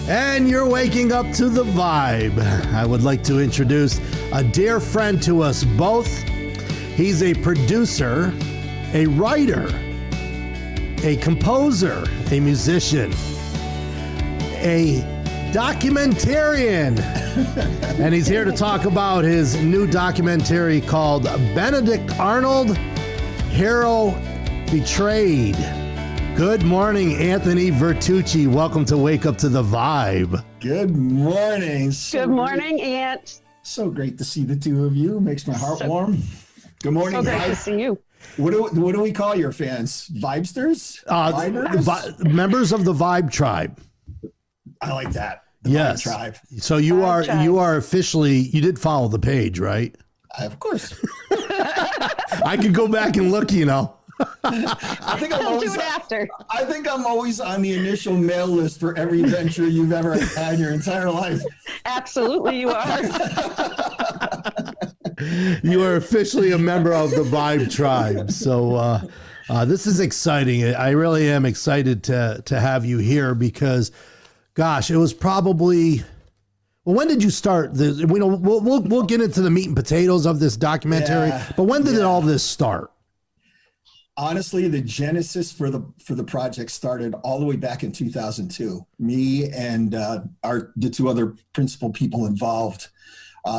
And you're waking up to the vibe. I would like to introduce a dear friend to us both. He's a producer, a writer, a composer, a musician, a documentarian. And he's here to talk about his new documentary called Benedict Arnold, Hero Betrayed. Good morning, Anthony Vertucci. Welcome to Wake Up to the Vibe. Good morning. Good morning, Ant. So great to see the two of you. Makes my heart warm. Good morning. So great to see you. What do we call your fans? Vibesters? Members of the Vibe Tribe. I like that. The Yes. Vibe Tribe. So you are officially, you did follow the page, right? Of course. I could go back and look, you know. I think I'll do it after. I think I'm always on the initial mail list for every venture you've ever had in your entire life. Absolutely, you are. You are officially a member of the Vibe Tribe. So this is exciting. I really am excited to have you here because, gosh, it was probably. Well, when did you start? We'll get into the meat and potatoes of this documentary. Yeah, but when did all this start? Honestly, the genesis for the project started all the way back in 2002. Me and the two other principal people involved,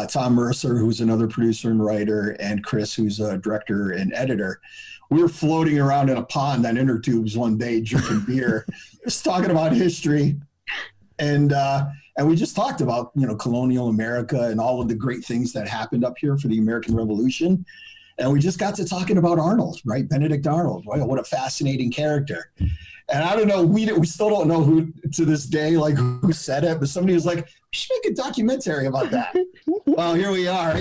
Tom Mercer, who's another producer and writer, and Chris, who's a director and editor. We were floating around in a pond on inner tubes one day, drinking beer, just talking about history, and we just talked about colonial America and all of the great things that happened up here for the American Revolution. And we just got to talking about Arnold, right? Benedict Arnold. Wow, what a fascinating character. And I don't know, we still don't know who to this day, like who said it, but somebody was like, we should make a documentary about that. Well, here we are,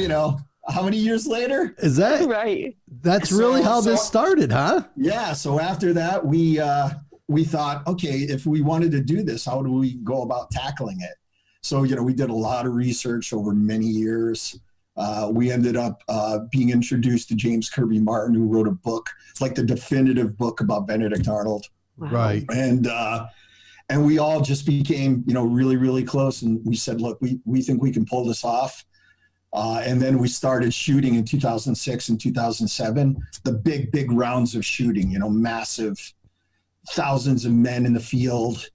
how many years later? Is that right? That's really how this started, huh? Yeah. So after that, we thought, okay, if we wanted to do this, how do we go about tackling it? So, we did a lot of research over many years. We ended up being introduced to James Kirby Martin, who wrote a book, like the definitive book about Benedict Arnold. Right. And we all just became, really, really close. And we said, look, we think we can pull this off. And then we started shooting in 2006 and 2007, the big rounds of shooting, massive, thousands of men in the field.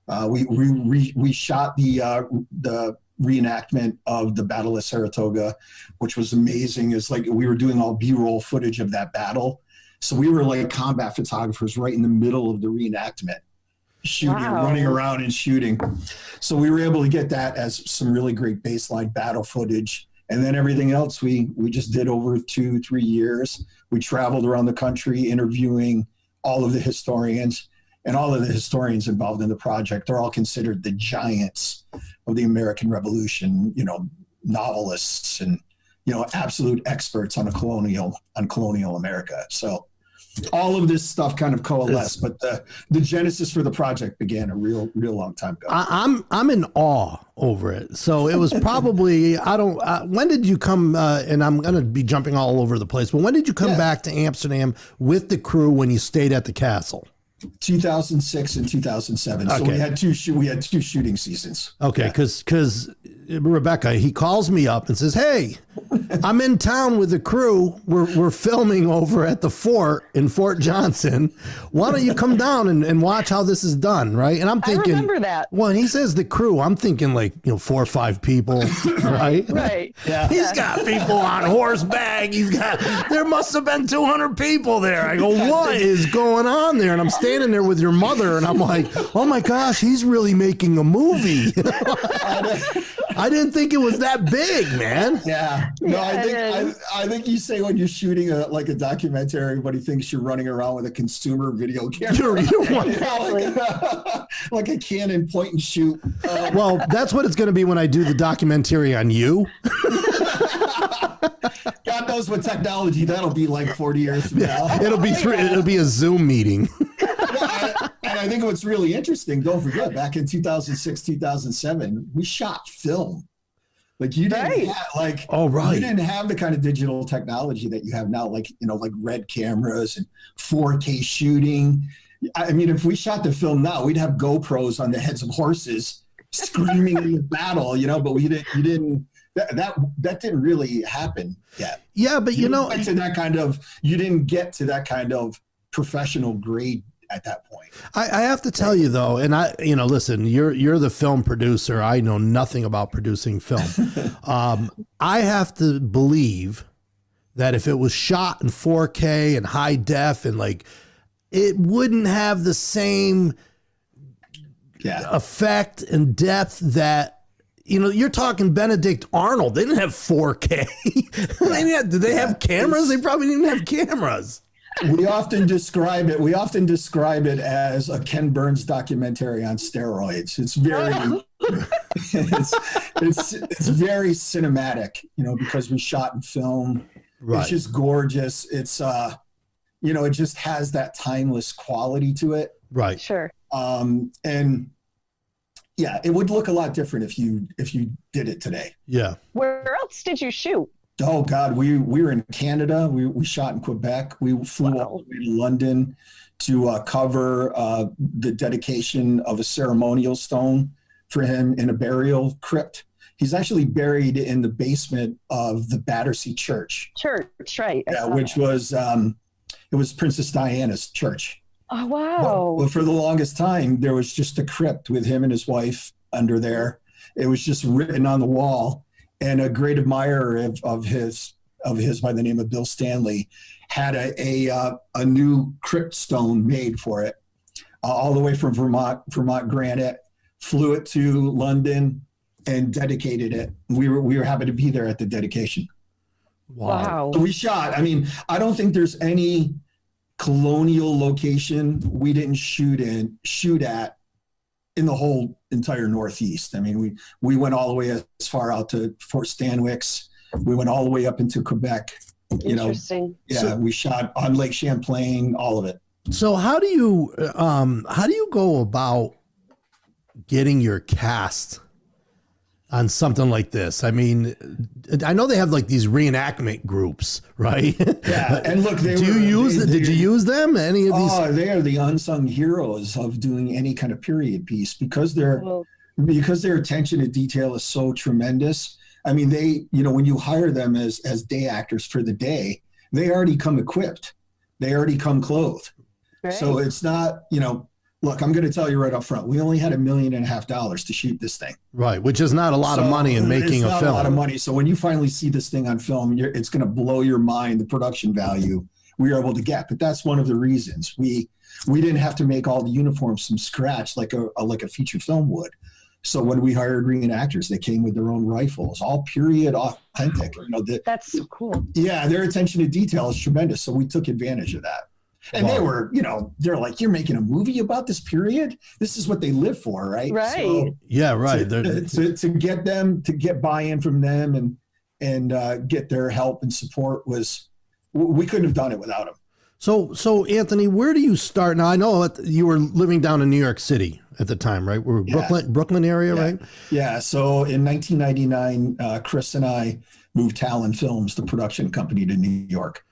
We shot the reenactment of the Battle of Saratoga, which was amazing. It's like we were doing all B-roll footage of that battle. So we were like combat photographers right in the middle of the reenactment, shooting, running around and shooting. So we were able to get that as some really great baseline battle footage. And then everything else we just did over 2-3 years. We traveled around the country interviewing all of the historians. And all of the historians involved in the project are all considered the giants of the American Revolution, novelists and, absolute experts on colonial America. So all of this stuff kind of coalesced, but the genesis for the project began a real long time ago. I'm in awe over it. So it was probably, when did you come, and I'm going to be jumping all over the place, but when did you come back to Amsterdam with the crew when you stayed at the castle? 2006 and 2007. Okay. So we had two shooting seasons. Okay, because Rebecca, he calls me up and says, "Hey, I'm in town with the crew. We're filming over at the fort in Fort Johnson. Why don't you come down and watch how this is done?" Right? And I'm thinking, I remember that. Well, he says the crew. I'm thinking 4 or 5 people, right? Right. Yeah. He's got people on horseback. There must have been 200 people there. I go, what is going on there? And I'm standing there with your mother, and I'm like, oh my gosh, he's really making a movie. I didn't think it was that big, man. Yeah. No, I think you say when you're shooting a documentary, everybody thinks you're running around with a consumer video camera. Like a Canon point and shoot. Well, that's what it's going to be when I do the documentary on you. God knows what technology that'll be like 40 years from now. It'll be a Zoom meeting. And I think what's really interesting, don't forget, back in 2006, 2007, we shot film. Like you didn't have, you didn't have the kind of digital technology that you have now, like red cameras and 4K shooting. I mean, if we shot the film now, we'd have GoPros on the heads of horses screaming in the battle, but you didn't that didn't really happen yet. Yeah, but you didn't get to that kind of professional grade at that point. I have to tell you though, and listen, you're the film producer. I know nothing about producing film. I have to believe that if it was shot in 4K and high def and it wouldn't have the same effect and depth that, you're talking Benedict Arnold. They didn't have 4K. Did they have cameras? They probably didn't have cameras. We often describe it as a Ken Burns documentary on steroids. It's very, it's very cinematic, because we shot in film. Right. It's just gorgeous. It's, it just has that timeless quality to it. Right. Sure. And yeah, it would look a lot different if you did it today. Yeah. Where else did you shoot? Oh God, we were in Canada. We shot in Quebec. We flew all the way to London to cover the dedication of a ceremonial stone for him in a burial crypt. He's actually buried in the basement of the Battersea Church. Church, right? Yeah, which was it was Princess Diana's church. Oh wow! But for the longest time, there was just a crypt with him and his wife under there. It was just written on the wall. And a great admirer of his by the name of Bill Stanley had a new crypt stone made for it, all the way from Vermont granite, flew it to London and dedicated it. We were happy to be there at the dedication. Wow. So we shot. I mean, I don't think there's any colonial location we didn't shoot at in the whole entire Northeast. I mean, we went all the way as far out to Fort Stanwix. We went all the way up into Quebec. Interesting. We shot on Lake Champlain, all of it. So how do you go about getting your cast on something like this? I mean, I know they have these reenactment groups, right? Yeah, and look, did you use them? Any of these? Oh, they are the unsung heroes of doing any kind of period piece because their attention to detail is so tremendous. I mean, they, when you hire them as day actors for the day, they already come equipped. They already come clothed. Right. So it's not, look, I'm going to tell you right up front. We only had $1.5 million to shoot this thing. Right, which is not a lot of money in making a film. It's not a lot of money. So when you finally see this thing on film, it's going to blow your mind, the production value we were able to get. But that's one of the reasons we didn't have to make all the uniforms from scratch like a feature film would. So when we hired reenactors, they came with their own rifles, all period authentic. That's so cool. Yeah, their attention to detail is tremendous. So we took advantage of that. And they were, they're like, you're making a movie about this period? This is what they live for, right? Right. So yeah, right. To get them, to get buy-in from them and get their help and support we couldn't have done it without them. So Anthony, where do you start? Now, I know you were living down in New York City at the time, right? We're Brooklyn area, right? Yeah. So in 1999, Chris and I moved Talon Films, the production company, to New York.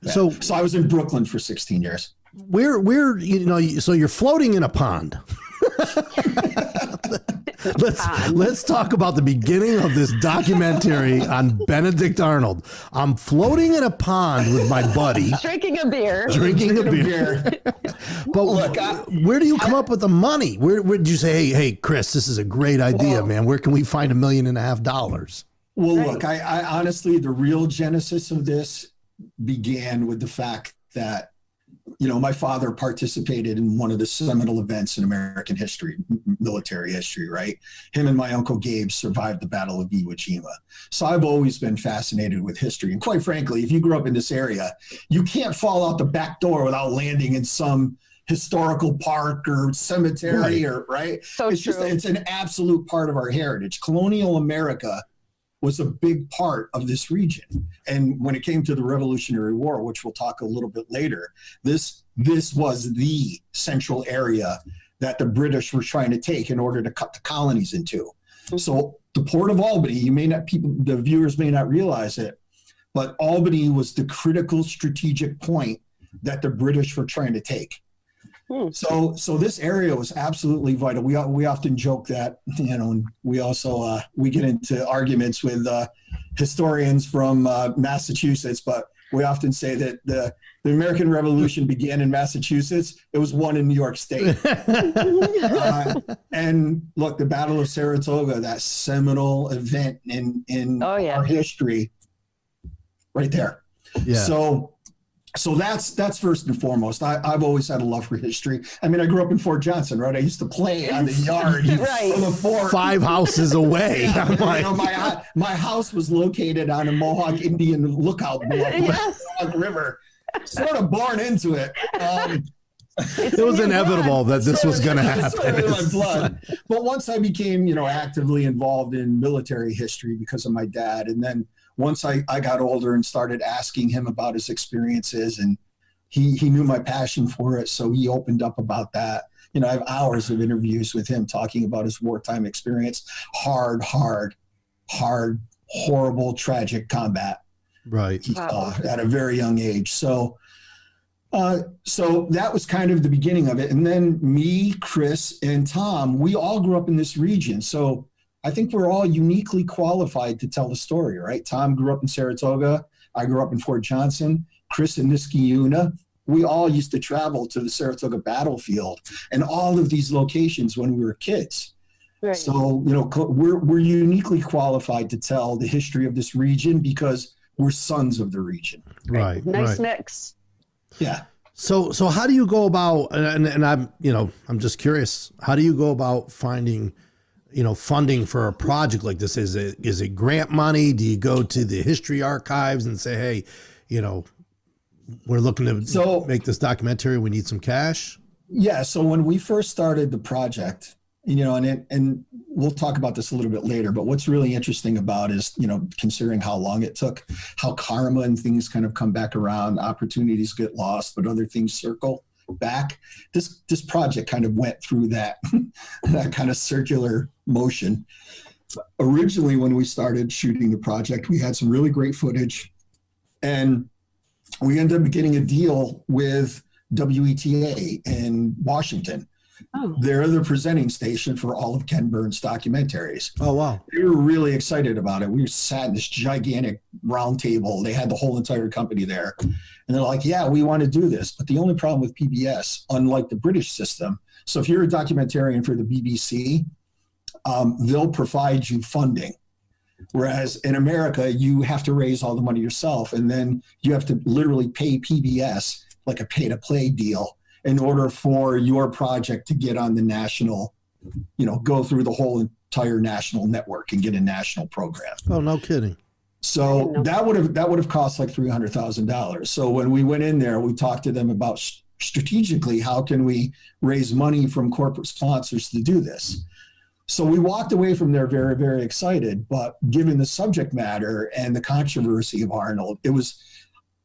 Yeah. So I was in Brooklyn for 16 years. So you're floating in a pond. Let's talk about the beginning of this documentary on Benedict Arnold. I'm floating in a pond with my buddy. Drinking a beer. But look, where do you come up with the money? Where did you say, hey, Chris, this is a great idea, man. Where can we find $1.5 million? Well, look, I honestly, the real genesis of this began with the fact that, my father participated in one of the seminal events in American history, military history, right? Him and my uncle Gabe survived the Battle of Iwo Jima. So I've always been fascinated with history. And quite frankly, if you grew up in this area, you can't fall out the back door without landing in some historical park or cemetery, right? So it's an absolute part of our heritage. Colonial America was a big part of this region. And when it came to the Revolutionary War, which we'll talk a little bit later, this was the central area that the British were trying to take in order to cut the colonies into. Mm-hmm. So the Port of Albany, the viewers may not realize it, but Albany was the critical strategic point that the British were trying to take. So this area was absolutely vital. We often joke that, and we also we get into arguments with historians from Massachusetts, but we often say that the American Revolution began in Massachusetts. It was won in New York State. And look, the Battle of Saratoga, that seminal event in our history, right there. Yeah. So that's first and foremost. I've always had a love for history. I mean, I grew up in Fort Johnson, right? I used to play on the yard from the fort. 5 houses away. My house was located on a Mohawk Indian lookout along the Mohawk River. Sort of born into it. It was inevitable that this was going to happen. In my blood. But once I became, actively involved in military history because of my dad, and then once I got older and started asking him about his experiences, and he knew my passion for it, so he opened up about that. I have hours of interviews with him talking about his wartime experience. Hard, horrible, tragic combat. Right. He saw at a very young age. So that was kind of the beginning of it. And then me, Chris, and Tom, we all grew up in this region. So I think we're all uniquely qualified to tell the story, right? Tom grew up in Saratoga. I grew up in Fort Johnson. Chris in Niskayuna. We all used to travel to the Saratoga battlefield and all of these locations when we were kids. Right. So, we're uniquely qualified to tell the history of this region because we're sons of the region. Right. Nice mix. Yeah. So how do you go about, and I'm just curious, how do you go about finding, funding for a project like this? Is it grant money? Do you go to the history archives and say, hey, we're looking to make this documentary. We need some cash. Yeah. So when we first started the project, and we'll talk about this a little bit later, but what's really interesting about is, considering how long it took, how karma and things kind of come back around, opportunities get lost, but other things circle back. This project kind of went through that kind of circular motion. Originally, when we started shooting the project, we had some really great footage, and we ended up getting a deal with WETA in Washington. Oh. They're the presenting station for all of Ken Burns' documentaries. Oh, wow. They were really excited about it. We sat in this gigantic round table. They had the whole entire company there. And they're like, yeah, we want to do this. But the only problem with PBS, unlike the British system, so if you're a documentarian for the BBC, they'll provide you funding. Whereas in America, you have to raise all the money yourself. And then you have to literally pay PBS like a pay-to-play deal in order for your project to get on the national, go through the whole entire national network and get a national program. Oh, no kidding. So that would have cost like $300,000. So when we went in there, we talked to them about strategically, how can we raise money from corporate sponsors to do this? So we walked away from there very, very excited, but given the subject matter and the controversy of Arnold, it was,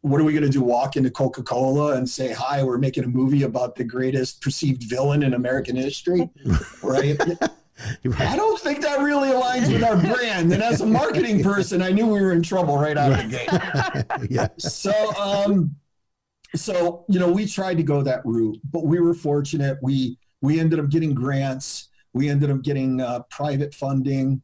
what are we going to do? Walk into Coca-Cola and say, hi, we're making a movie about the greatest perceived villain in American history, right? I don't think that really aligns with our brand. And as a marketing person, I knew we were in trouble right out of the gate. Yeah. So, we tried to go that route, but we were fortunate. We ended up getting grants. We ended up getting private funding,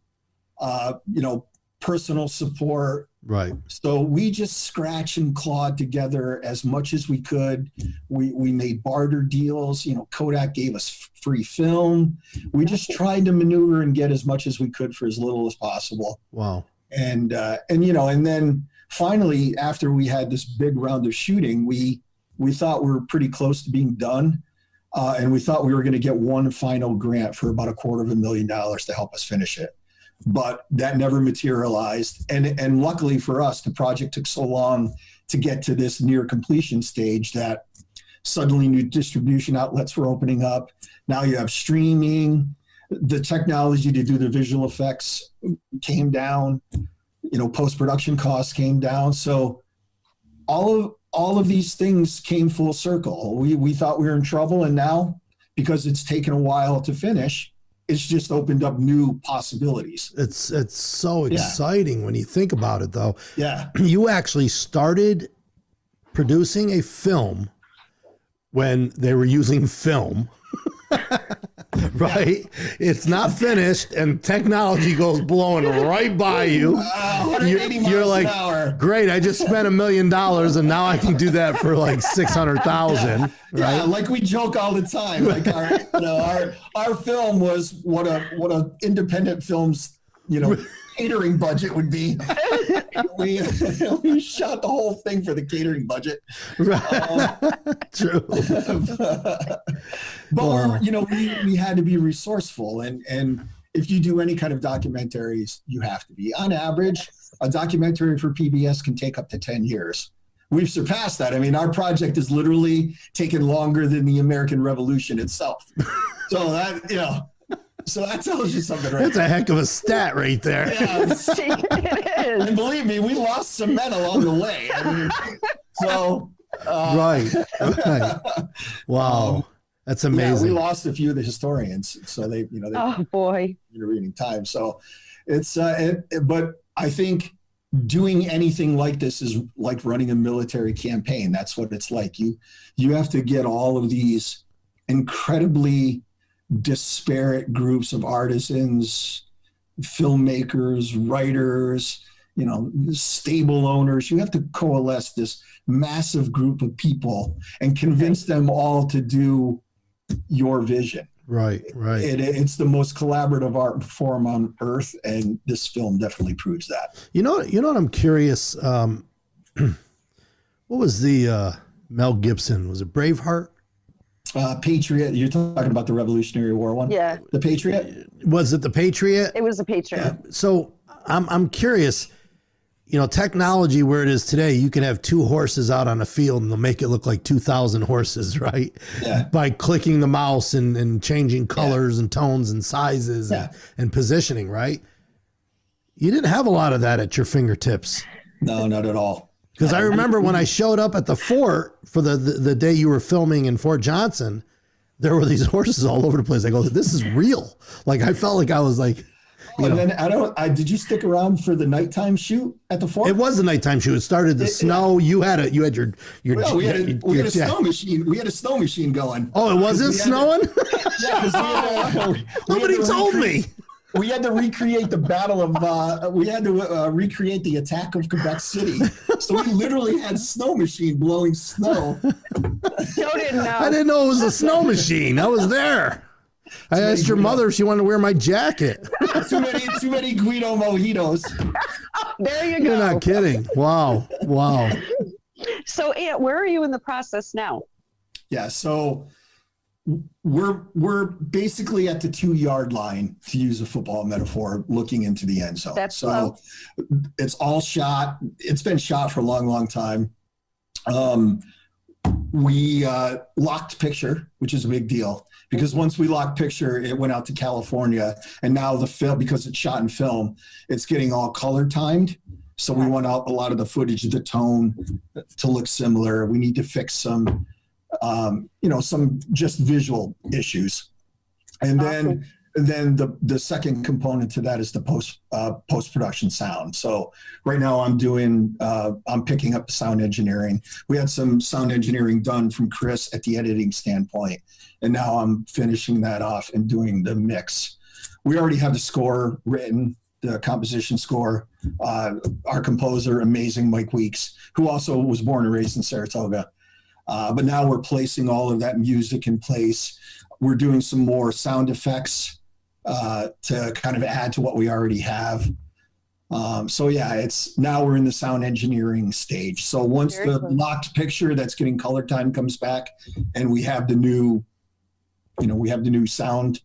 personal support. Right. So we just scratched and clawed together as much as we could. We made barter deals. Kodak gave us free film. We just tried to maneuver and get as much as we could for as little as possible. Wow. And then finally, after we had this big round of shooting, we thought we were pretty close to being done. And we thought we were going to get one final grant for about $250,000 to help us finish it. But that never materialized. And luckily for us, the project took so long to get to this near completion stage that suddenly new distribution outlets were opening up. Now you have streaming. The technology to do the visual effects came down. Post-production costs came down. So all of these things came full circle. We thought we were in trouble, and now, because it's taken a while to finish, it's just opened up new possibilities. It's so exciting when you think about it, though. Yeah. You actually started producing a film when they were using film. Right? It's not finished and technology goes blowing right by you. 180 You're miles like, an hour. great, I just spent $1 million and now I can do that for like 600,000. Right? Yeah, like we joke all the time. Like our film was what a independent film's catering budget would be. We shot the whole thing for the catering budget. Right. True. But we had to be resourceful, and if you do any kind of documentaries, you have to be. On average, a documentary for PBS can take up to 10 years. We've surpassed that. I mean, our project is literally taken longer than the American Revolution itself. So that tells you something, right? That's a heck of a stat right there. Yeah, It is. and believe me, we lost some men along the way. I mean, Right. Wow. That's amazing. Yeah, we lost a few of the historians, so they Oh boy. intervening time. So it's but I think doing anything like this is like running a military campaign. That's what it's like. You have to get all of these incredibly disparate groups of artisans, filmmakers, writers, stable owners. You have to coalesce this massive group of people and convince them all to do your vision. Right. It's the most collaborative art form on earth, and this film definitely proves that. You know what I'm curious, what was the Mel Gibson, was it Braveheart? Patriot, you're talking about the Revolutionary War one? Yeah. The Patriot? Was it the Patriot? It was a Patriot. So I'm curious, technology where it is today, you can have 2 horses out on a field and they'll make it look like 2,000 horses, right? Yeah. By clicking the mouse and changing colors and tones and sizes and positioning, right? You didn't have a lot of that at your fingertips. No, not at all. Because I remember when I showed up at the fort for the day you were filming in Fort Johnson, there were these horses all over the place. I go, this is real. Like, I felt like I was like, And then did you stick around for the nighttime shoot at the fort? It was the nighttime shoot. It started to snow. You had your Well, we had a snow machine. We had a snow machine going. Oh, it wasn't snowing? Nobody told me. We had to recreate the battle of, recreate the attack of Quebec City. So we literally had snow machine blowing snow. Joe didn't know. I didn't know it was a snow machine. I was there. I asked your mother if she wanted to wear my jacket. Too many Guido mojitos. There you go. You're not kidding. Wow. So, Aunt, where are you in the process now? Yeah, so we're basically at the 2-yard line, to use a football metaphor, looking into the end zone. That's so it's all shot. It's been shot for a long, long time. We locked picture, which is a big deal, because once we locked picture, it went out to California, and now the film, because it's shot in film, it's getting all color timed. So we want out a lot of the footage, the tone to look similar. We need to fix some some just visual issues. And then the second component to that is the post-production sound. So right now I'm picking up the sound engineering. We had some sound engineering done from Chris at the editing standpoint, and now I'm finishing that off and doing the mix. We already have the score written, the composition score. Our composer, amazing Mike Weeks, who also was born and raised in Saratoga. But now we're placing all of that music in place. We're doing some more sound effects to kind of add to what we already have. Now we're in the sound engineering stage. So once the locked picture that's getting color time comes back, and we have the new sound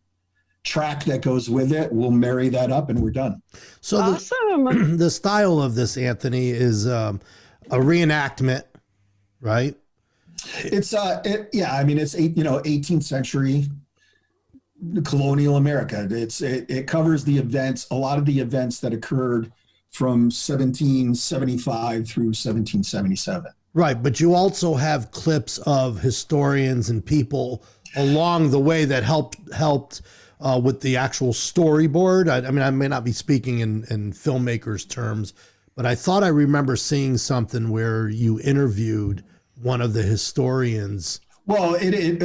track that goes with it, we'll marry that up and we're done. So awesome. The style of this, Anthony, is a reenactment, right? It's 18th century colonial America. It covers the events, a lot of the events that occurred from 1775 through 1777. Right, but you also have clips of historians and people along the way that helped with the actual storyboard. I mean, I may not be speaking in filmmakers' terms, but I thought I remember seeing something where you interviewed one of the historians Well,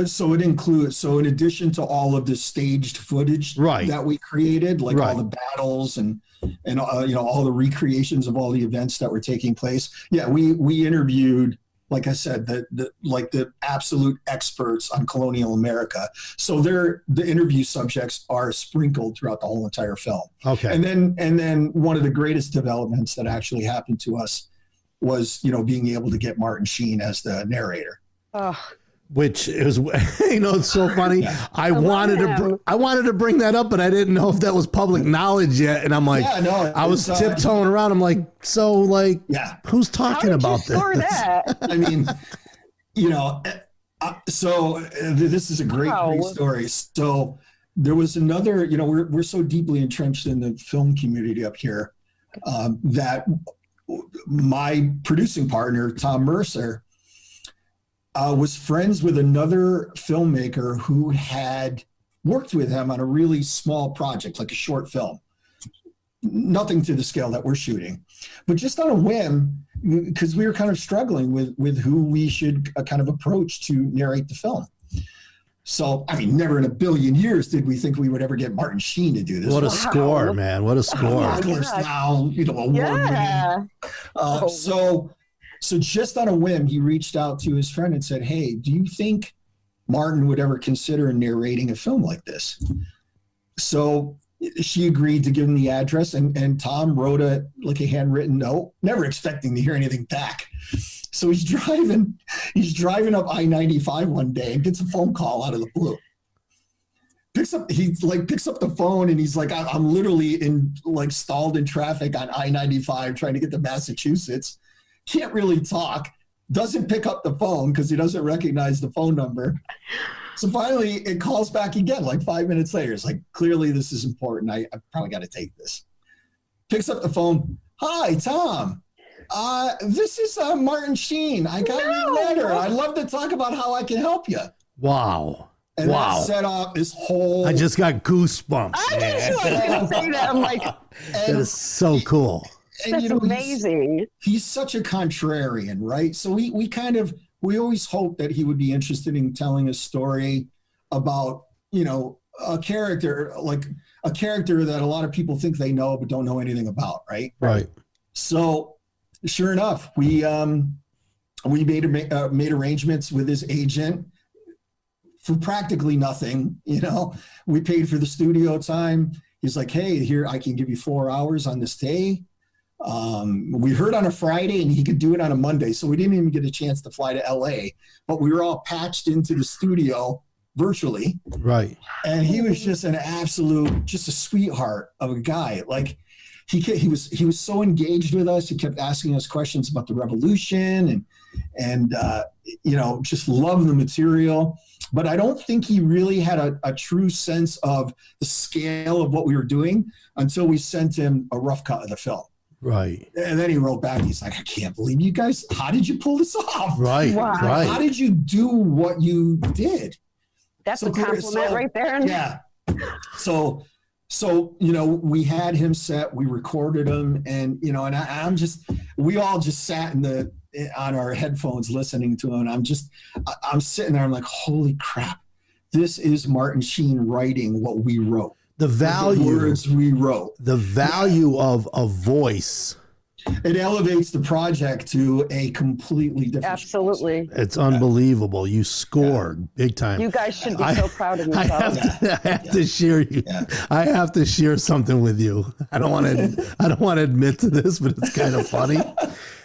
so it includes, so in addition to all of the staged footage Right. that we created, like Right. all the battles and all the recreations of all the events that were taking place. Yeah, we interviewed, like I said, the absolute experts on colonial America. So the interview subjects are sprinkled throughout the whole entire film. Okay. And then one of the greatest developments that actually happened to us was, being able to get Martin Sheen as the narrator. Oh, Which is, it's so funny. I wanted to bring that up, but I didn't know if that was public knowledge yet. And I'm like, I was tiptoeing around. I'm like, who's talking about this? That? I mean, so this is a great story. So there was another, we're so deeply entrenched in the film community up here that my producing partner, Tom Mercer, was friends with another filmmaker who had worked with him on a really small project, like a short film. Nothing to the scale that we're shooting, but just on a whim, because we were kind of struggling with who we should kind of approach to narrate the film. So, I mean, never in a billion years did we think we would ever get Martin Sheen to do this. What a score, man. What a score. Yeah. So just on a whim, he reached out to his friend and said, "Hey, do you think Martin would ever consider narrating a film like this?" So she agreed to give him the address, and Tom wrote a handwritten note, never expecting to hear anything back. So he's driving up I-95 one day and gets a phone call out of the blue. Picks up the phone and he's like, "I'm literally stalled in traffic on I-95 trying to get to Massachusetts. Can't really talk." Doesn't pick up the phone because he doesn't recognize the phone number. So finally it calls back again, like 5 minutes later. It's like, clearly this is important. I probably got to take this. Picks up the phone. "Hi, Tom. This is Martin Sheen. I got your letter. I'd love to talk about how I can help you." Wow. And that set off this whole... I just got goosebumps. I was going to say that. I'm like... That is so cool. That's amazing. He's such a contrarian, right? So we always hoped that he would be interested in telling a story about, a character that a lot of people think they know but don't know anything about, right? Right. So sure enough, we made arrangements with his agent for practically nothing. We paid for the studio time. He's like, "Hey, here, I can give you 4 hours on this day." We heard on a Friday and he could do it on a Monday. So we didn't even get a chance to fly to LA, but we were all patched into the studio virtually. Right. And he was just just a sweetheart of a guy. Like he was so engaged with us. He kept asking us questions about the revolution and just loved the material. But I don't think he really had a true sense of the scale of what we were doing until we sent him a rough cut of the film. Right. And then he wrote back. He's like, "I can't believe you guys. How did you pull this off? Right. Wow. Right. How did you do what you did?" That's a compliment right there. Yeah. So we had him set. We recorded him, and we all just sat on our headphones listening to him. I'm sitting there. I'm like, holy crap! This is Martin Sheen writing what we wrote. The words we wrote. The value of a voice. It elevates the project to a completely different. Absolutely. Space. It's unbelievable. You scored big time. You guys should be so proud of yourselves. I have to share you. Yeah. I have to share something with you. I don't want to admit to this, but it's kind of funny.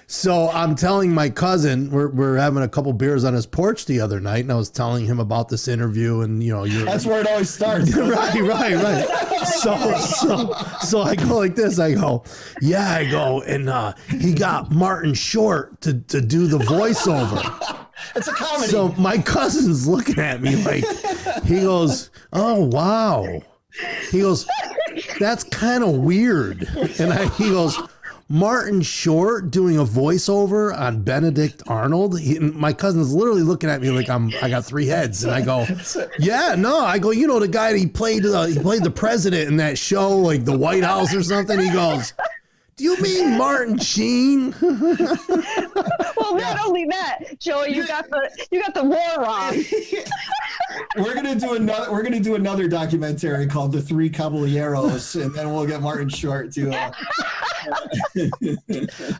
So I'm telling my cousin, we're having a couple beers on his porch the other night, and I was telling him about this interview, and that's where it always starts. right. So I go like this. I go, and he got Martin Short to do the voiceover. It's a comedy. So my cousin's looking at me like, he goes, "Oh wow," he goes, "That's kind of weird," and he goes, "Martin Short doing a voiceover on Benedict Arnold?" My cousin's literally looking at me like I got three heads, and I go, "Yeah, no." I go, "The guy that he played the president in that show, like the White House or something." He goes, "Do you mean Martin Sheen?" Well, not only that, Joey, you got the war wrong. We're gonna do another documentary called The Three Caballeros, and then we'll get Martin Short to.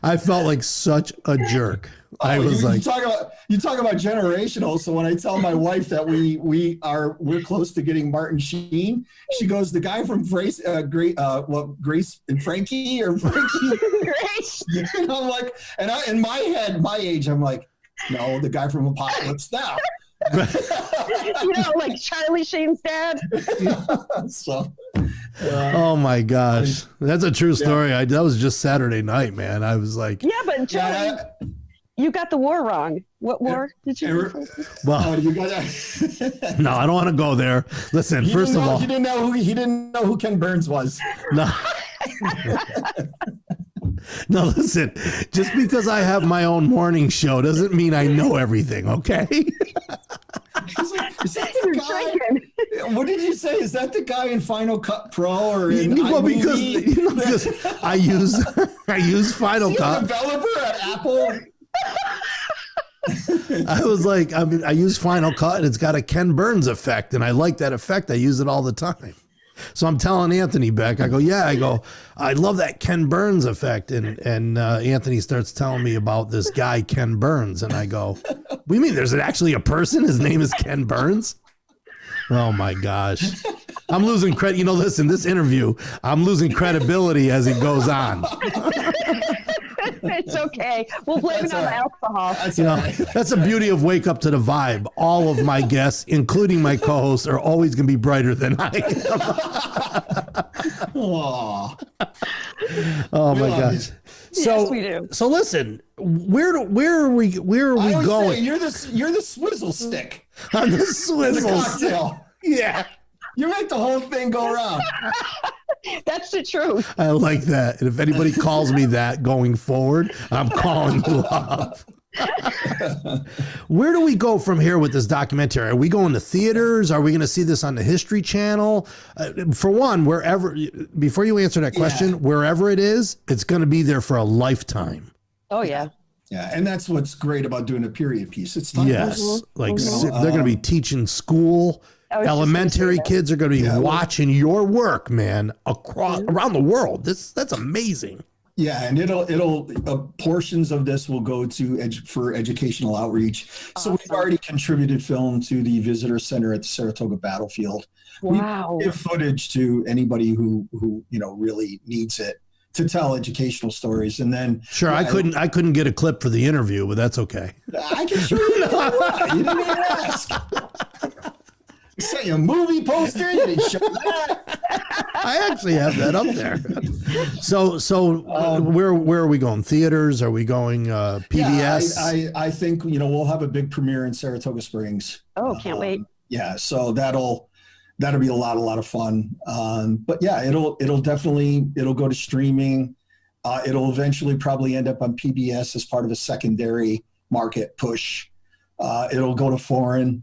I felt like such a jerk. I was you talk about generational. So when I tell my wife that we're close to getting Martin Sheen, she goes, "The guy from Grace and Frankie or Frankie." Grace. And I'm like, in my head, my age, I'm like, no, the guy from Apocalypse Now. Like Charlie Sheen's dad. So. Oh my gosh, that's a true story. That was just Saturday night, man. I was like, yeah, but Joey, you got the war wrong. What war did you refer to? Well, you got no, I don't want to go there. Listen, first of all, he didn't know who Ken Burns was. No. No, listen, just because I have my own morning show doesn't mean I know everything, okay? He's like, is that the guy? What did you say? Is that the guy in Final Cut Pro or in because I use Final Cut. Developer at Apple. I was like, I use Final Cut and it's got a Ken Burns effect, and I like that effect. I use it all the time. So I'm telling Anthony Beck, I go, I love that Ken Burns effect. And Anthony starts telling me about this guy, Ken Burns. And I go, what do you mean there's actually a person? His name is Ken Burns? Oh my gosh. I'm losing credit. Listen, this interview, I'm losing credibility as it goes on. It's okay. We'll blame it on the alcohol. That's the beauty of Wake Up to the Vibe. All of my guests, including my co-hosts, are always going to be brighter than I am. Oh my gosh. So, yes, we do. So listen, where are we going? Say, you're the swizzle stick. I'm the swizzle stick. Yeah. You make the whole thing go around. That's the truth. I like that. And if anybody calls me that going forward, I'm calling you up. Where do we go from here with this documentary? Are we going to theaters? Are we going to see this on the History Channel? For one, before you answer that question, wherever it is, it's going to be there for a lifetime. Oh, yeah. Yeah, and that's what's great about doing a period piece. It's timeless. They're going to be teaching school. Elementary kids are going to be watching your work, man, around the world. That's amazing. Yeah, and it'll portions of this will go to for educational outreach. So we've already contributed film to the visitor center at the Saratoga Battlefield. Wow. We give footage to anybody who really needs it to tell educational stories. And then I couldn't get a clip for the interview, but that's okay. I can show you. You didn't even ask. You sent you a movie poster. You didn't show that. I actually have that up there. So where are we going? Theaters? Are we going PBS? Yeah, I think we'll have a big premiere in Saratoga Springs. Oh, can't wait. Yeah, so that'll be a lot of fun. But yeah, it'll go to streaming. It'll eventually probably end up on PBS as part of a secondary market push. It'll go to foreign.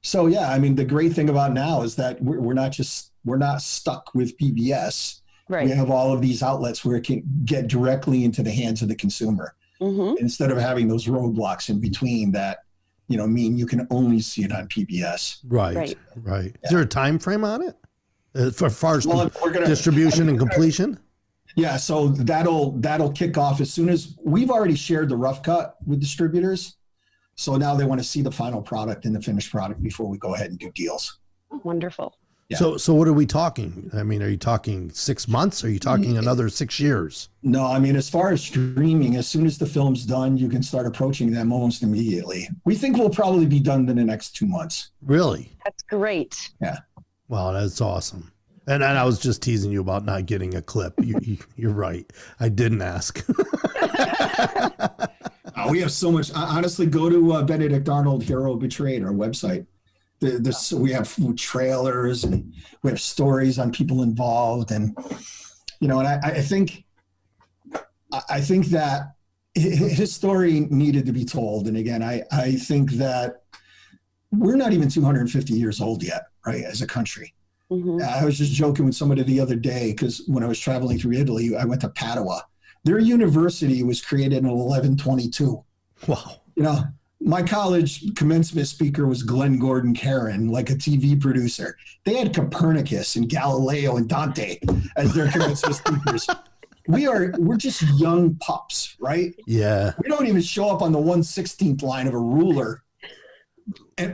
So yeah, I mean, the great thing about now is that we're not stuck with PBS. Right. We have all of these outlets where it can get directly into the hands of the consumer instead of having those roadblocks in between that, mean you can only see it on PBS. Right. Yeah. Is there a time frame on it for far as distribution and completion? Yeah, so that'll kick off as soon as we've already shared the rough cut with distributors. So now they want to see the final product and the finished product before we go ahead and do deals. Wonderful. Yeah. So what are we talking? I mean, are you talking 6 months? Are you talking another 6 years? No, I mean, as far as streaming, as soon as the film's done, you can start approaching them almost immediately. We think we'll probably be done in the next 2 months. Really? That's great. Yeah. Wow, that's awesome. And I was just teasing you about not getting a clip. You're right. I didn't ask. We have so much. Honestly, go to Benedict Arnold Hero Betrayed, our website. We have trailers and we have stories on people involved, and and I think that his story needed to be told. And again, I think that we're not even 250 years old yet, right, as a country. Mm-hmm. I was just joking with somebody the other day because when I was traveling through Italy, I went to Padua. Their university was created in 1122. Wow. My college commencement speaker was Glenn Gordon Caron, like a TV producer. They had Copernicus and Galileo and Dante as their commencement speakers. We're just young pups, right? Yeah. We don't even show up on the 1/16th line of a ruler.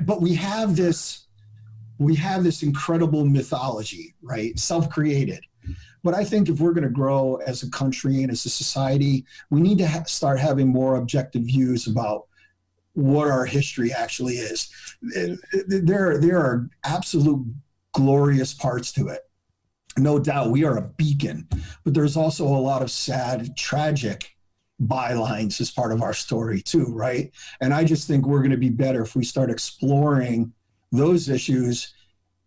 But we have this incredible mythology, right? Self-created. But I think if we're going to grow as a country and as a society, we need to start having more objective views about what our history actually is. There are absolute glorious parts to it. No doubt we are a beacon, but there's also a lot of sad, tragic bylines as part of our story too, right? And I just think we're going to be better if we start exploring those issues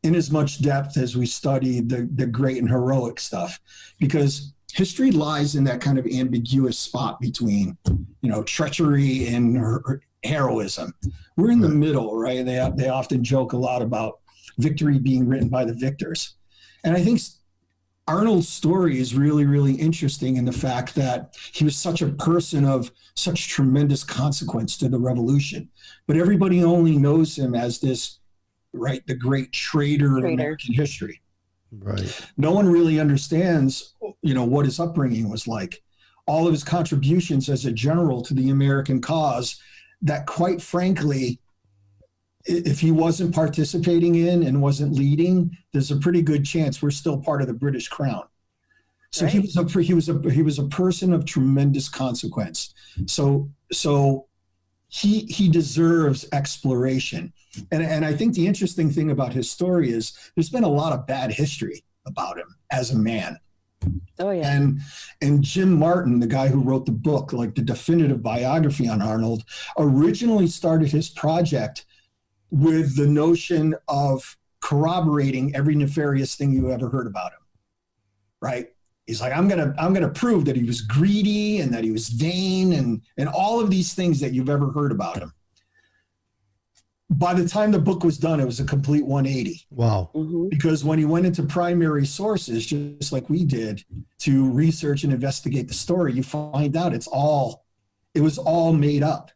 in as much depth as we study the great and heroic stuff, because history lies in that kind of ambiguous spot between, treachery and heroism. We're in the middle, right? They often joke a lot about victory being written by the victors. And I think Arnold's story is really, really interesting in the fact that he was such a person of such tremendous consequence to the revolution. But everybody only knows him as this, right, the great traitor of American history. Right. No one really understands, what his upbringing was like. All of his contributions as a general to the American cause that, quite frankly, if he wasn't participating in and wasn't leading, there's a pretty good chance we're still part of the British crown. So right. he was a person of tremendous consequence. So he deserves exploration. And I think the interesting thing about his story is there's been a lot of bad history about him as a man. Oh yeah. And Jim Martin, the guy who wrote the book, like the definitive biography on Arnold, originally started his project with the notion of corroborating every nefarious thing you ever heard about him, right? He's like, I'm gonna prove that he was greedy and that he was vain and all of these things that you've ever heard about him. By the time the book was done, it was a complete 180. Wow. Mm-hmm. Because when he went into primary sources, just like we did, to research and investigate the story, you find out it was all made up.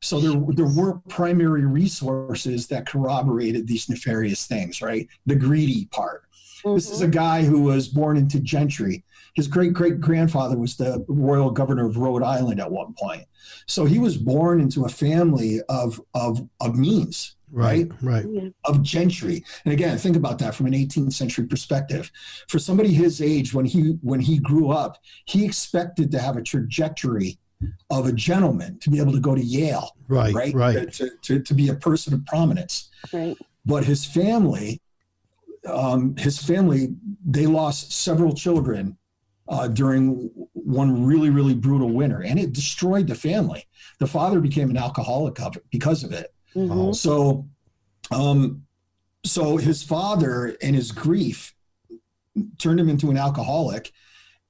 So there weren't primary resources that corroborated these nefarious things, right? The greedy part. Mm-hmm. This is a guy who was born into gentry. His great-great-grandfather was the royal governor of Rhode Island at one point. So he was born into a family of means, right? Right. Of gentry. And again, think about that from an 18th century perspective. For somebody his age, when he grew up, he expected to have a trajectory of a gentleman, to be able to go to Yale, right? To be a person of prominence. Right. But his family, they lost several children during one really, really brutal winter, and it destroyed the family. The father became an alcoholic because of it. Mm-hmm. So his father, in his grief, turned him into an alcoholic,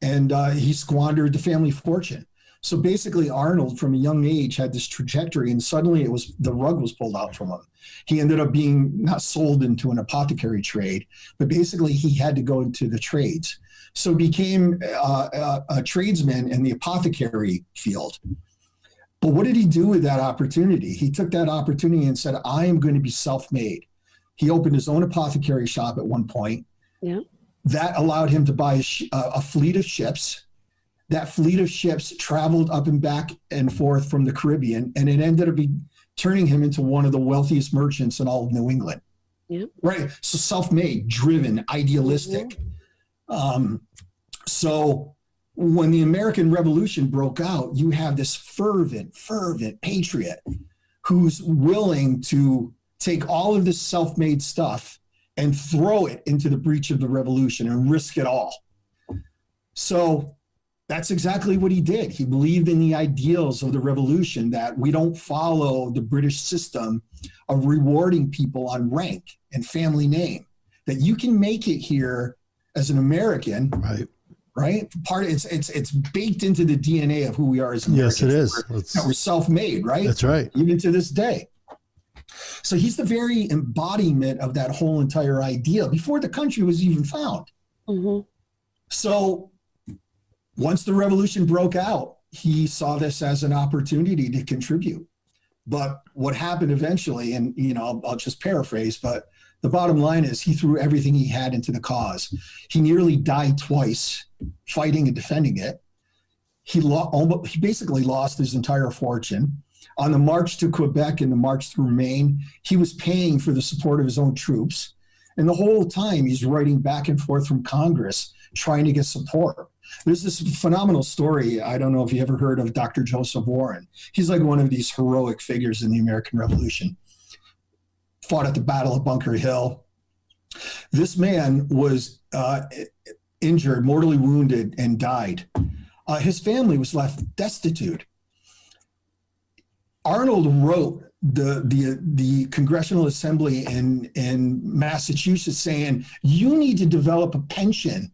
and he squandered the family fortune. So basically, Arnold, from a young age, had this trajectory, and suddenly the rug was pulled out from him. He ended up being not sold into an apothecary trade, but basically he had to go into the trades. So became a tradesman in the apothecary field. But what did he do with that opportunity? He took that opportunity and said, I am going to be self-made. He opened his own apothecary shop at one point. Yeah. That allowed him to buy a fleet of ships. That fleet of ships traveled up and back and forth from the Caribbean, and it ended up turning him into one of the wealthiest merchants in all of New England. Yeah. Right. So self-made, driven, idealistic. Mm-hmm. So when the American Revolution broke out, you have this fervent patriot who's willing to take all of this self-made stuff and throw it into the breach of the revolution and risk it all. So that's exactly what he did. He believed in the ideals of the revolution, that we don't follow the British system of rewarding people on rank and family name, that you can make it here as an American, right? It's baked into the DNA of who we are as Americans. Yes, it is. We're self-made, right? That's right. Even to this day. So he's the very embodiment of that whole entire idea before the country was even found. Mm-hmm. So once the revolution broke out, he saw this as an opportunity to contribute. But what happened eventually, and I'll just paraphrase, but the bottom line is he threw everything he had into the cause. He nearly died twice fighting and defending it. He basically lost his entire fortune. On the march to Quebec and the march through Maine, he was paying for the support of his own troops. And the whole time he's writing back and forth from Congress, trying to get support. There's this phenomenal story. I don't know if you ever heard of Dr. Joseph Warren. He's like one of these heroic figures in the American Revolution. Fought at the Battle of Bunker Hill. This man was injured, mortally wounded, and died. His family was left destitute. Arnold wrote the Congressional Assembly in Massachusetts saying, you need to develop a pension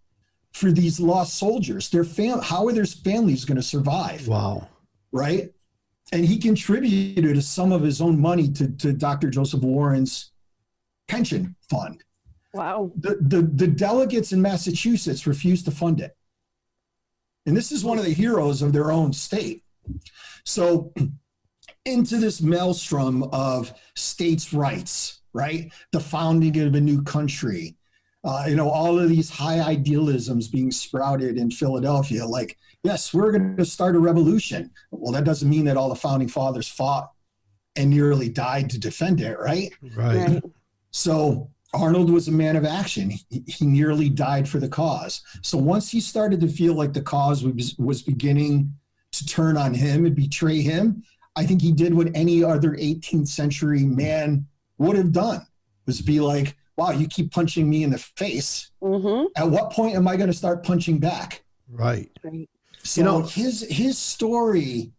for these lost soldiers. How are their families going to survive? Wow. Right? And he contributed some of his own money to Dr. Joseph Warren's pension fund. Wow. The delegates in Massachusetts refused to fund it. And this is one of the heroes of their own state. So into this maelstrom of states' rights, right? The founding of a new country, all of these high idealisms being sprouted in Philadelphia, like, yes, we're going to start a revolution. Well, that doesn't mean that all the founding fathers fought and nearly died to defend it, right? Right. So Arnold was a man of action. He nearly died for the cause. So once he started to feel like the cause was beginning to turn on him and betray him, I think he did what any other 18th century man would have done, was be like, wow, you keep punching me in the face. Mm-hmm. At what point am I going to start punching back? Right. So his story,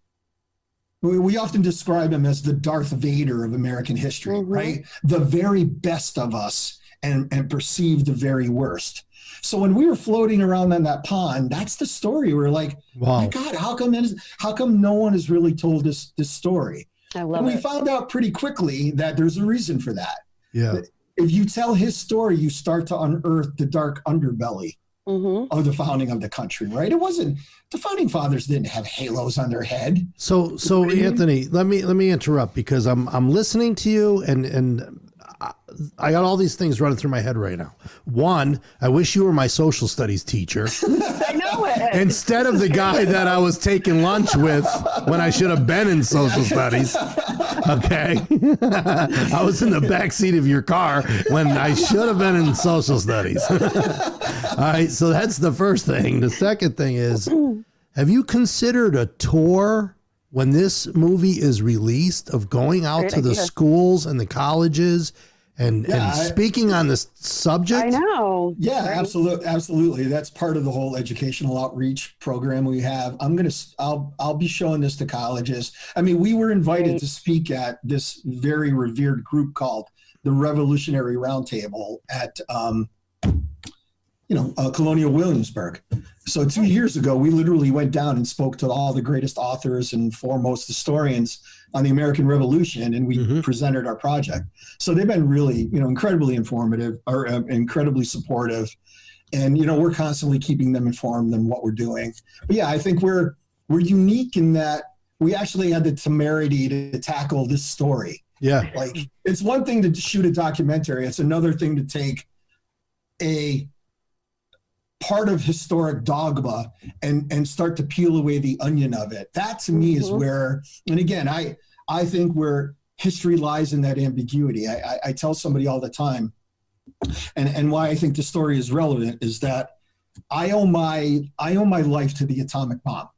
we often describe him as the Darth Vader of American history, mm-hmm. right? The very best of us and perceived the very worst. So when we were floating around on that pond, that's the story. We're like, wow, my God, how come no one has really told this story? I love it. And we found out pretty quickly that there's a reason for that. Yeah. If you tell his story, you start to unearth the dark underbelly mm-hmm. of the founding of the country, right? It wasn't, the founding fathers didn't have halos on their head. So Anthony, let me interrupt, because I'm listening to you and I got all these things running through my head right now. One, I wish you were my social studies teacher. I know it. Instead of the guy that I was taking lunch with when I should have been in social studies. Okay. I was in the back seat of your car when I should have been in social studies. All right. So that's the first thing. The second thing is, have you considered a tour when this movie is released, of going out to the schools and the colleges and speaking on this subject? I know. Yeah, right? Absolutely. That's part of the whole educational outreach program we have. I'll be showing this to colleges. I mean, we were invited to speak at this very revered group called the Revolutionary Roundtable at Colonial Williamsburg. So 2 years ago, we literally went down and spoke to all the greatest authors and foremost historians on the American Revolution, and we mm-hmm. presented our project. So they've been really, incredibly informative, or incredibly supportive, and we're constantly keeping them informed on what we're doing. But yeah, I think we're unique in that we actually had the temerity to tackle this story. Yeah, like, it's one thing to shoot a documentary; it's another thing to take a part of historic dogma and start to peel away the onion of it. That to me is where, and again, I think where history lies in that ambiguity. I tell somebody all the time, and why I think the story is relevant is that I owe my life to the atomic bomb.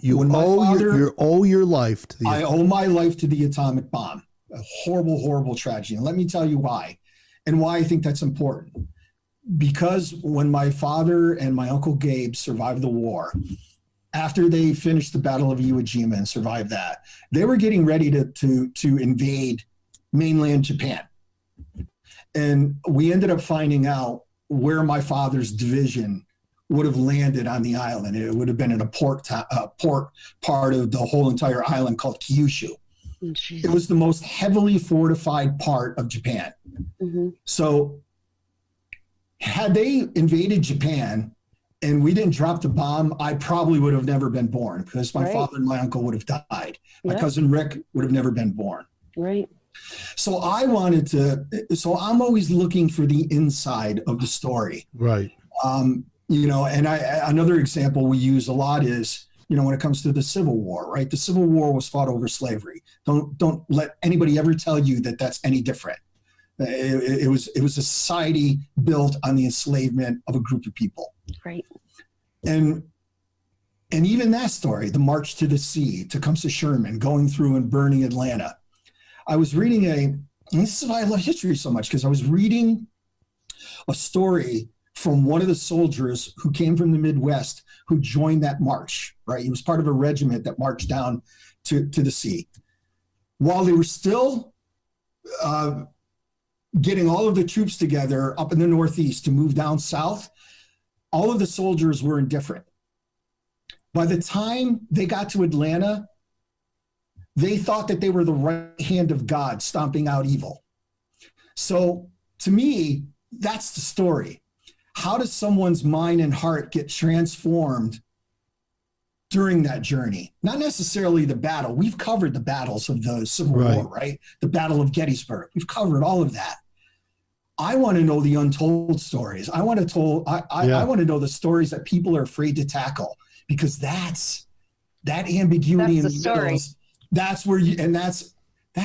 You owe your life to the. I owe my life to the atomic bomb. A horrible, horrible tragedy. And let me tell you why, and why I think that's important. Because when my father and my uncle Gabe survived the war, after they finished the Battle of Iwo Jima and survived that, they were getting ready to invade mainland Japan. And we ended up finding out where my father's division would have landed on the island. It would have been in a port part of the whole entire island called Kyushu. It was the most heavily fortified part of Japan. Mm-hmm. So had they invaded Japan and we didn't drop the bomb, I probably would have never been born, because my Right. father and my uncle would have died. My Yeah. cousin Rick would have never been born. Right. So I'm always looking for the inside of the story. Right. And another example we use a lot is, when it comes to the Civil War, right? The Civil War was fought over slavery. Don't let anybody ever tell you that that's any different. It was a society built on the enslavement of a group of people. Right. And even that story, the March to the Sea, Tecumseh Sherman going through and burning Atlanta. I was reading and this is why I love history so much, because I was reading a story from one of the soldiers who came from the Midwest who joined that march, right? He was part of a regiment that marched down to the sea. While they were still getting all of the troops together up in the Northeast to move down south, all of the soldiers were indifferent. By the time they got to Atlanta, they thought that they were the right hand of God stomping out evil. So to me, that's the story. How does someone's mind and heart get transformed during that journey? Not necessarily the battle. We've covered the battles of the Civil War, right? The Battle of Gettysburg. We've covered all of that. I want to know the untold stories. I want to know the stories that people are afraid to tackle, because that ambiguity in the middle, that's where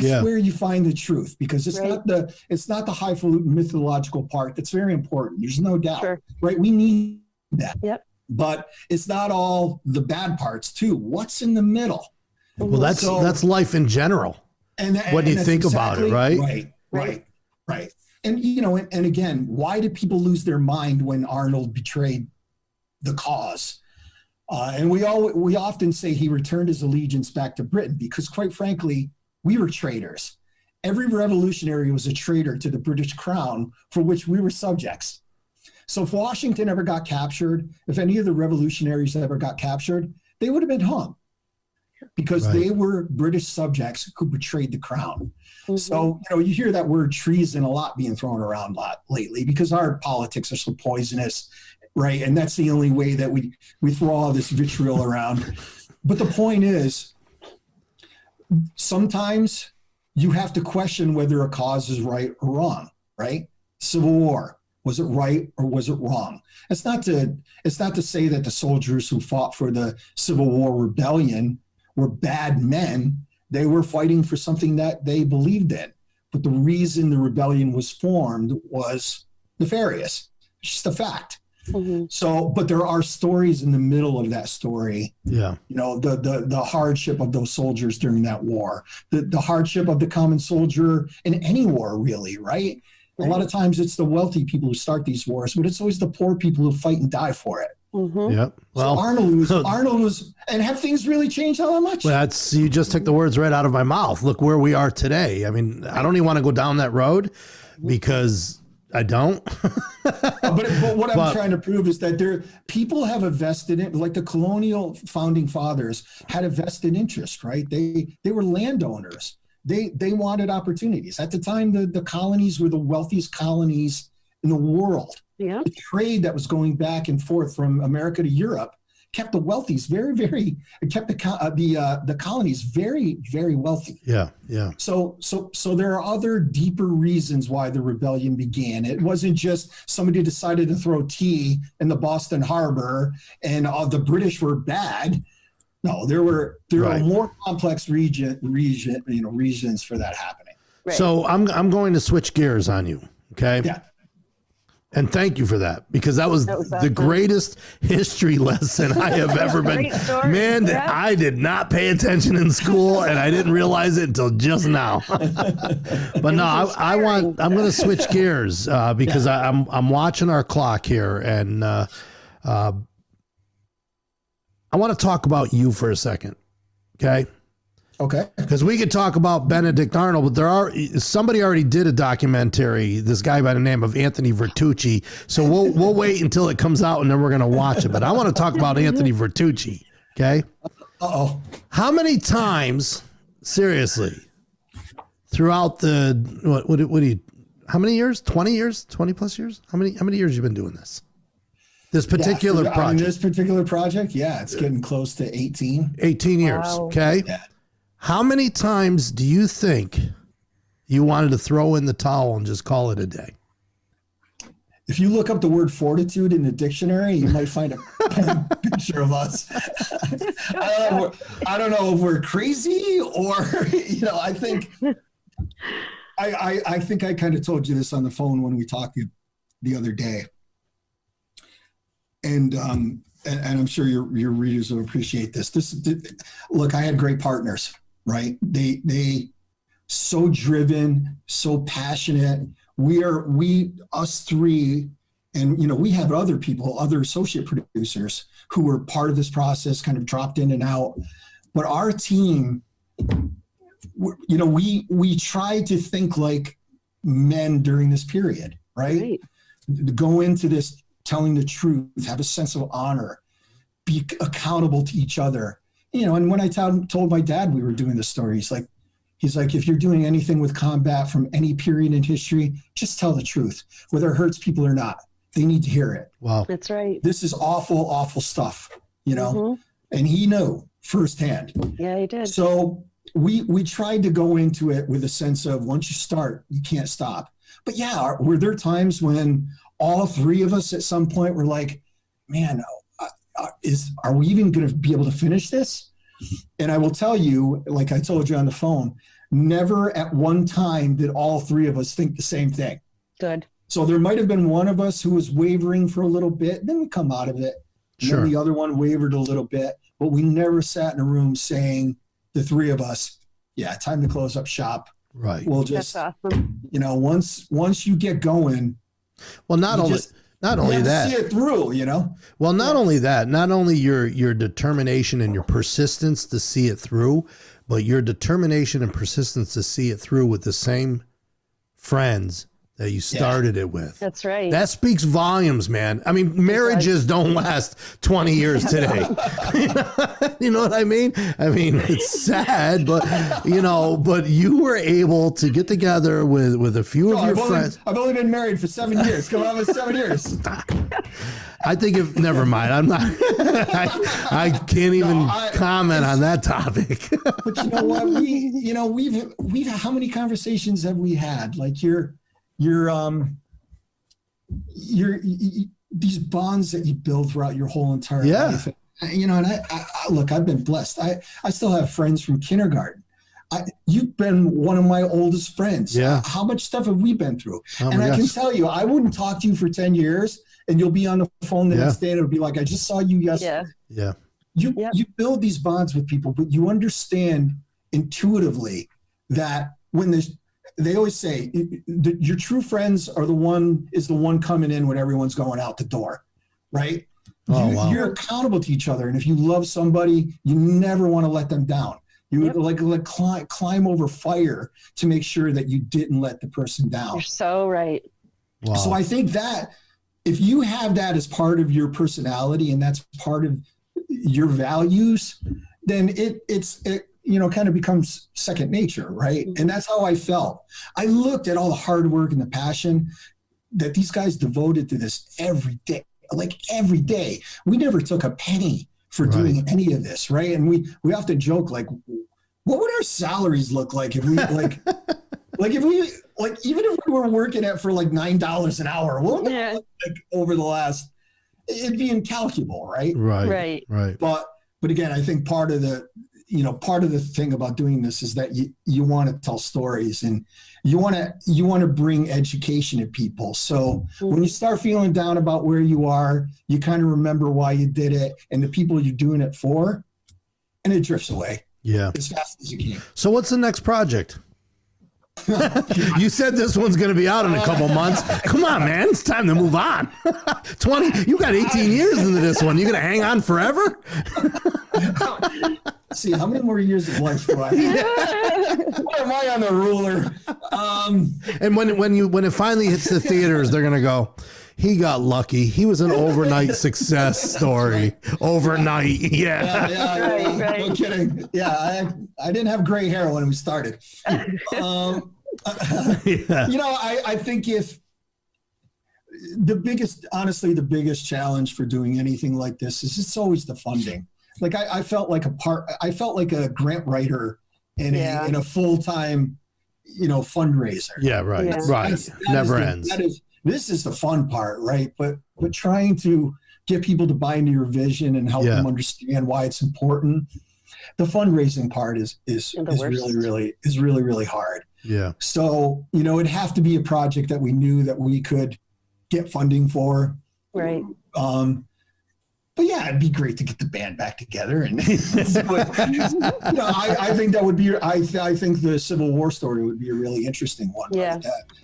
where you find the truth, because it's not the highfalutin mythological part that's very important. There's no doubt, right? We need that. Yep. But it's not all the bad parts too. What's in the middle? Well, that's life in general. What do you think about it, right? Right. And and again, why did people lose their mind when Arnold betrayed the cause? And we often say he returned his allegiance back to Britain, because quite frankly, we were traitors. Every revolutionary was a traitor to the British crown, for which we were subjects. So if Washington ever got captured, if any of the revolutionaries ever got captured, they would have been hung, because they were British subjects who betrayed the crown. Mm-hmm. So, you hear that word treason a lot being thrown around a lot lately, because our politics are so poisonous, right? And that's the only way that we throw all this vitriol around. But the point is, sometimes you have to question whether a cause is right or wrong, right? Civil War, was it right or was it wrong? It's not to say that the soldiers who fought for the Civil War rebellion were bad men. They were fighting for something that they believed in. But the reason the rebellion was formed was nefarious. It's just a fact. Mm-hmm. So, but there are stories in the middle of that story. Yeah. The hardship of those soldiers during that war, the hardship of the common soldier in any war, really, right? A lot of times it's the wealthy people who start these wars, but it's always the poor people who fight and die for it. Mm-hmm. Yep. Well, so Arnold was, and have things really changed how much? Well, you just took the words right out of my mouth. Look where we are today. I mean, I don't even want to go down that road, because I don't. but what I'm trying to prove is that people have a vested in, like the colonial founding fathers had a vested interest, right? They were landowners. They wanted opportunities. At the time, the colonies were the wealthiest colonies in the world. Yeah. The trade that was going back and forth from America to Europe kept the wealthies kept the colonies very, very wealthy. Yeah, yeah. So there are other deeper reasons why the rebellion began. It wasn't just somebody decided to throw tea in the Boston Harbor and the British were bad. No, there were more complex reasons for that happening. Right. So I'm going to switch gears on you. Okay. Yeah. And thank you for that, because that was the greatest history lesson I have ever been. Man, I did not pay attention in school, and I didn't realize it until just now. But no, I'm going to switch gears because I'm watching our clock here, and I want to talk about you for a second. Okay. Okay. Because we could talk about Benedict Arnold, but somebody already did a documentary, this guy by the name of Anthony Vertucci. So we'll wait until it comes out and then we're going to watch it. But I want to talk about Anthony Vertucci. Okay. Uh-oh. How many times, seriously, throughout how many years? 20 years? 20 plus years? How many years you been doing this? This particular project. This particular project, it's getting close to 18. 18 years, Wow. okay? Yeah. How many times do you think you wanted to throw in the towel and just call it a day? If you look up the word fortitude in the dictionary, you might find a picture of us. I don't know if we're crazy or, I think I kind of told you this on the phone when we talked the other day. And I'm sure your readers will appreciate this. Look, I had great partners, right? They so driven, so passionate. Us three, and we have other people, other associate producers who were part of this process, kind of dropped in and out. But our team, we tried to think like men during this period, right? Go into this telling the truth, have a sense of honor, be accountable to each other. And when I told my dad we were doing this story, he's like, if you're doing anything with combat from any period in history, just tell the truth, whether it hurts people or not. They need to hear it. Wow. That's right. This is awful, awful stuff, Mm-hmm. and he knew firsthand. Yeah, he did. So we tried to go into it with a sense of once you start, you can't stop. But were there times when all three of us at some point were like, man, are we even going to be able to finish this? And I will tell you, like I told you on the phone, never at one time did all three of us think the same thing. Good. So there might have been one of us who was wavering for a little bit, then we come out of it. And Sure. then the other one wavered a little bit, but we never sat in a room saying, the three of us, time to close up shop. Right. We'll just, That's awesome. once you get going, Well, not only that, see it through, Well, not only that, not only your determination and your persistence to see it through, but your determination and persistence to see it through with the same friends that you started it with. That's right. That speaks volumes, man. I mean, marriages don't last 20 years today. You know what I mean? I mean, it's sad, but but you were able to get together with a few of your friends. I've only been married for 7 years. Come on, with 7 years. I think never mind. I'm not, I can't even comment on that topic. But you know what? We've how many conversations have we had? Like these bonds that you build throughout your whole entire life. And I look, I've been blessed. I still have friends from kindergarten. You've been one of my oldest friends. Yeah. How much stuff have we been through? Oh and I gosh. can tell you, I wouldn't talk to you for 10 years and you'll be on the phone the next day and it'll be like, I just saw you yesterday. Yeah. Yeah. You build these bonds with people, but you understand intuitively that when they always say your true friends are the one coming in when everyone's going out the door, right? Oh, You're accountable to each other. And if you love somebody, you never want to let them down. You would climb over fire to make sure that you didn't let the person down. You're so right. Wow. So I think that if you have that as part of your personality and that's part of your values, then it kind of becomes second nature, right? And that's how I felt. I looked at all the hard work and the passion that these guys devoted to this every day. Like every day, we never took a penny for doing any of this, right? And we often joke, like, what would our salaries look like if we even if we were working at for like $9 an hour, what would that look like over the last? It'd be incalculable, right? Right. But again, I think part of the thing about doing this is that you want to tell stories and you want to bring education to people. So when you start feeling down about where you are, you kind of remember why you did it and the people you're doing it for, and it drifts away. Yeah. As fast as you can. So what's the next project? You said this one's going to be out in a couple months. Come on, man. It's time to move on. 20, you got 18 years into this one. You going to hang on forever? See, how many more years of life do I have? Why am I on the ruler? And when it finally hits the theaters, they're going to go, he got lucky. He was an overnight success story. Overnight. Yeah. Right. No kidding. Yeah. I didn't have gray hair when we started. I think if honestly, the biggest challenge for doing anything like this is it's always the funding. Like I felt like a grant writer in a full-time, fundraiser. Yeah, right. Yeah. Right. Never ends. This is the fun part, right? But trying to get people to buy into your vision and help them understand why it's important. The fundraising part is really hard. Yeah. So, it'd have to be a project that we knew that we could get funding for. Right. But yeah, it'd be great to get the band back together. And I think that would be, I think the Civil War story would be a really interesting one. Yeah.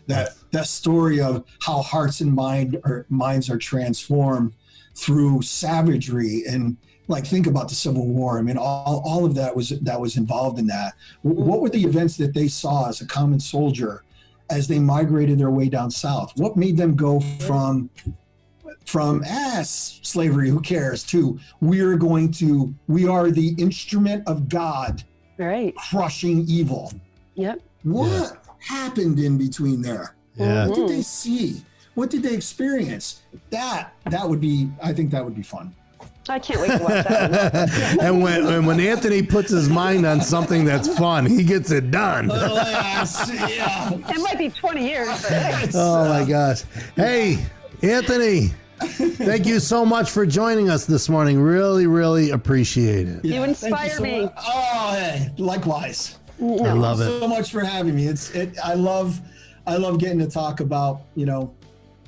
Right? That story of how hearts and minds are transformed through savagery, and like, think about the Civil War. I mean, all of that was involved in that. What were the events that they saw as a common soldier as they migrated their way down south? What made them go from slavery, who cares, to we are the instrument of God, right, crushing evil? Yep. What happened in between there? Yeah. What did they see? What did they experience? I think that would be fun. I can't wait to watch that. And when Anthony puts his mind on something that's fun, he gets it done. It might be 20 years. But Oh my gosh. Hey, Anthony, thank you so much for joining us this morning. Really, really appreciate it. You inspire me. Oh, hey, likewise. I love it. So much for having me. I love getting to talk about,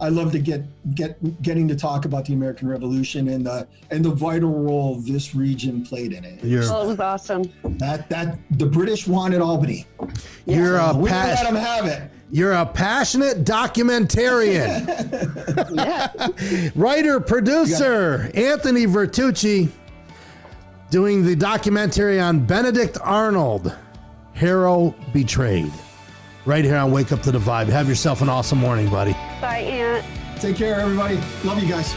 I love to getting to talk about the American Revolution and the vital role this region played in it. It was awesome. That the British wanted Albany. You're we let them have it. You're a passionate documentarian. Writer, producer, Anthony Vertucci, doing the documentary on Benedict Arnold, Hero Betrayed. Right here on Wake Up to the Vibe. Have yourself an awesome morning, buddy. Bye, Aunt. Take care, everybody. Love you guys.